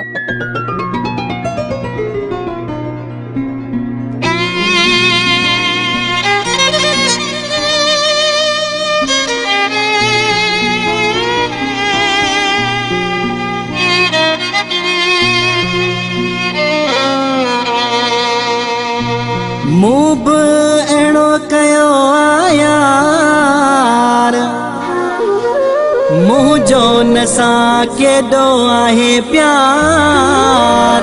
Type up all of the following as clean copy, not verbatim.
मूं बि अहिड़ो कयो आहे यार, मुंहिंजो न सां केॾो आहे प्यार।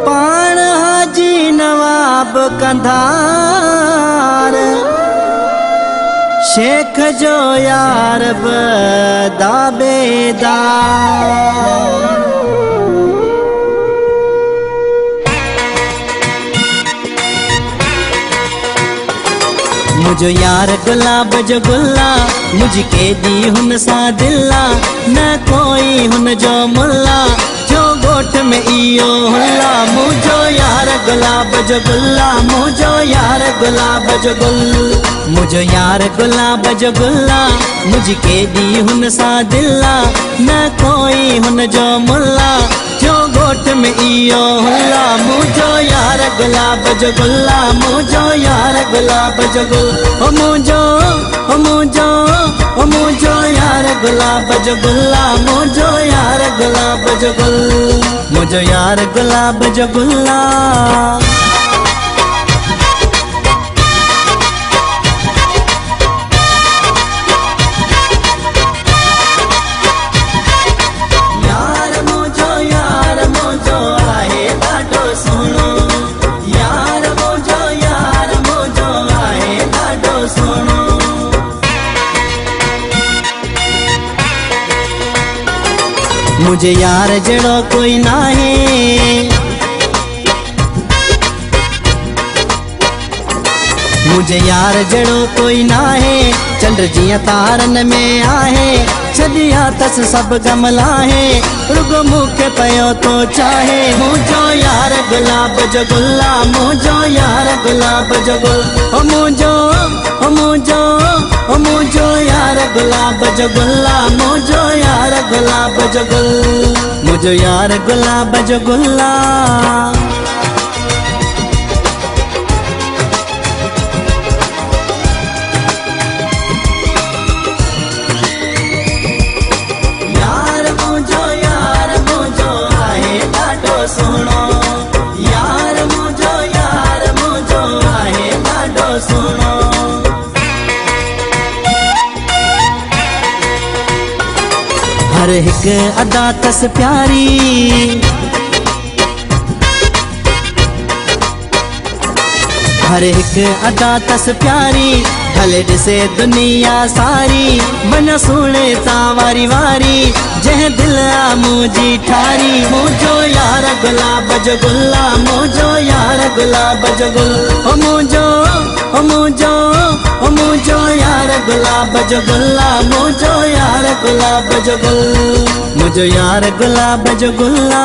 पाण हाजी नवाब कंधार, शेख जो यार बि दाबेदार। मुझो यार गुलाब जो गुल्ला, मुझ केॾी हुन सां दिला, न कोई हुन जो मुल्ला, जो ॻोठ में इहो हुल्ला। मुझो यार गुलाब जो गुल्ला, मुझो यार गुलाब जो गुल, मुझो यार गुलाब जो गुल्ला, मुझ केॾी हुन सां दिला, न कोई हुन जो मुल्ला, जो ॻोठ में इहो हुल्ला। मुझो यार गुलाब जो गुल्ला, मुझो यार गुलाब जो गुल, ओ मुझो यार गुलाब जो गुल्ला, मुझो यार गुलाब जो गुल, मुझो यार गुलाब जो गुल्ला। मुझे यार जड़ो कोई नाहे, मुझे यार जड़ो कोई नाहे, चंड जियां तारन में आहे, छॾिया तस सब गमला है, रुगो मूंखे पयो तो चाहे। मुझो यार गुलाब जो गुल्ला, मुझो यार गुलाब जो गुल, ओ मुझो यार गुलाब जो गुल्ला, मुझो यार गुलाब जो गुल, मुझो यार गुलाब जो गुल्ला। हर हिक अदा तस प्यारी, हर हिक अदा तस प्यारी, भले ॾिसे दुनिया सारी, मन सुणे ता वारी वारी, जंहिं दिल आ मुंहिंजी ठारी। मुझो यार गुलाब जो गुल्ला, मुझो यार गुलाब जो गुल, ओ मुझो यार गुलाब जो गुल्ला, मुझो यार गुलाब जो गुल, मुझो यार गुलाब जो गुल्ला।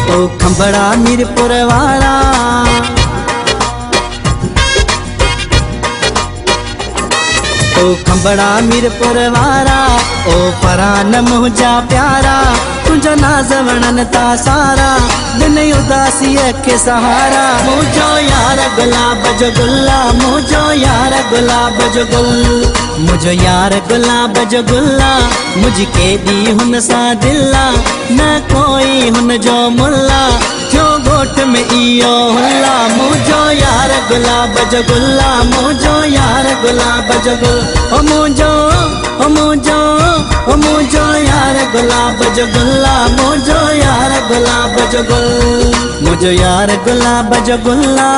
ओ खंबड़ा मीरपुर वाला, ओ खंबड़ा मीरपुर वारा, ओ फरान मुंहिंजा प्यारा, तुंहिंजा नाज़ वणन ता सारा, दिन उदासीअ खे सहारा। मुझो यार गुलाब जो गुल्ला, मुझो यार गुलाब जो गुल, मुझो यार गुलाब जो गुल्ला, मुझ केॾी हुन सां दिला, न कोई हुन जो मुल्ला, जो ॻोठ में इहो हुल्ला। मुझो यार गुलाब जो गुल्ला, मुझो यार गुलाब जो गुल, ओ मुझो यार गुलाब जो गुल्ला, मुझो यार गुलाब जो गुल, मुझो यार गुलाब जो गुल्ला।